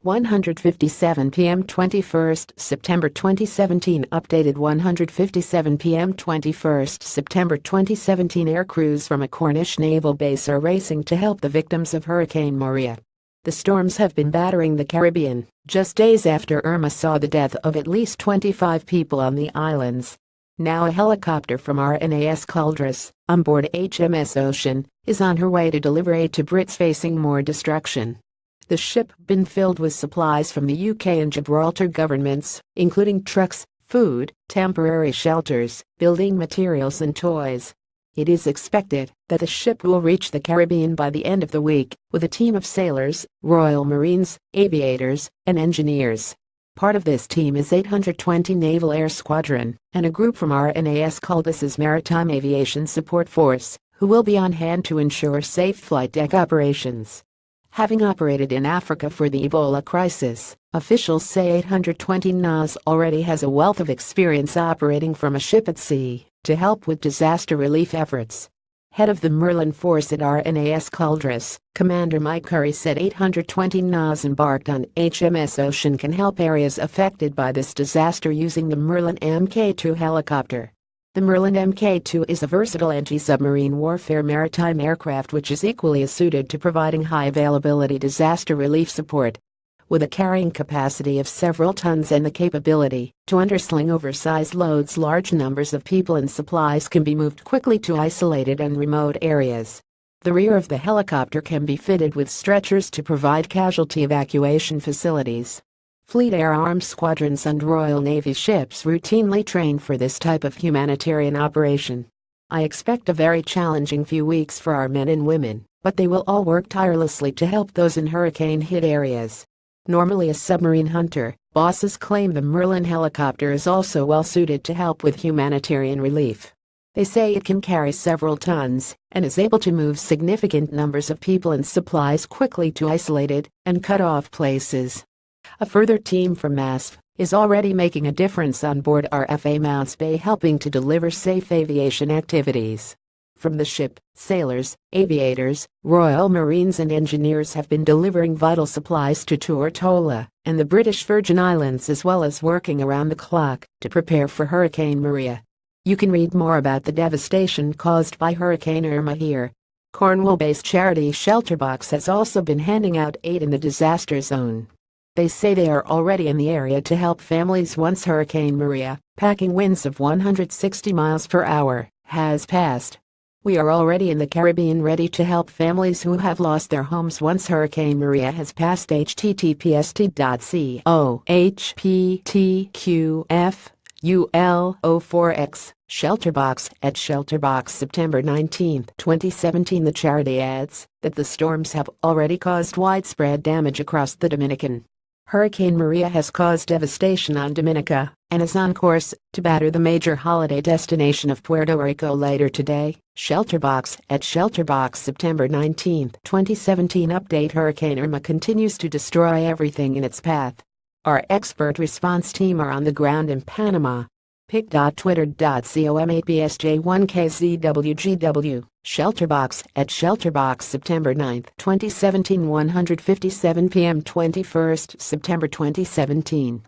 1:57 p.m. 21st September 2017 Updated 1:57 p.m. 21st September 2017 Air crews from a Cornish naval base are racing to help the victims of Hurricane Maria. The storms have been battering the Caribbean, just days after Irma saw the death of at least 25 people on the islands. Now a helicopter from RNAS Culdress, on board HMS Ocean, is on her way to deliver aid to Brits facing more destruction. The ship been filled with supplies from the UK and Gibraltar governments, including trucks, food, temporary shelters, building materials and toys. It is expected that the ship will reach the Caribbean by the end of the week, with a team of sailors, Royal Marines, aviators, and engineers. Part of this team is 820 Naval Air Squadron, and a group from RNAS Culdress's Maritime Aviation Support Force, who will be on hand to ensure safe flight deck operations. Having operated in Africa for the Ebola crisis, officials say 820 NAS already has a wealth of experience operating from a ship at sea to help with disaster relief efforts. Head of the Merlin Force at RNAS Culdress, Commander Mike Curry said 820 NAS embarked on HMS Ocean can help areas affected by this disaster using the Merlin Mk2 helicopter. The Merlin Mk2 is a versatile anti-submarine warfare maritime aircraft which is equally as suited to providing high-availability disaster relief support. With a carrying capacity of several tons and the capability to undersling oversized loads, large numbers of people and supplies can be moved quickly to isolated and remote areas. The rear of the helicopter can be fitted with stretchers to provide casualty evacuation facilities. Fleet Air Arms squadrons and Royal Navy ships routinely train for this type of humanitarian operation. I expect a very challenging few weeks for our men and women, but they will all work tirelessly to help those in hurricane-hit areas. Normally a submarine hunter, bosses claim the Merlin helicopter is also well suited to help with humanitarian relief. They say it can carry several tons and is able to move significant numbers of people and supplies quickly to isolated and cut-off places. A further team from MASF is already making a difference on board RFA Mounts Bay, helping to deliver safe aviation activities. From the ship, sailors, aviators, Royal Marines and engineers have been delivering vital supplies to Tortola and the British Virgin Islands, as well as working around the clock to prepare for Hurricane Maria. You can read more about the devastation caused by Hurricane Irma here. Cornwall-based charity Shelterbox has also been handing out aid in the disaster zone. They say they are already in the area to help families once Hurricane Maria, packing winds of 160 miles per hour, has passed. We are already in the Caribbean ready to help families who have lost their homes once Hurricane Maria has passed. https://cohptqful04x Shelterbox at Shelterbox September 19, 2017. The charity adds that the storms have already caused widespread damage across the Dominican. Hurricane Maria has caused devastation on Dominica and is on course to batter the major holiday destination of Puerto Rico later today. Shelterbox at Shelterbox September 19, 2017 Update: Hurricane Irma continues to destroy everything in its path. Our expert response team are on the ground in Panama. pic.twitter.com/APSJ1KZWGW Shelterbox at Shelterbox September 9, 2017 1:57 p.m. 21st September 2017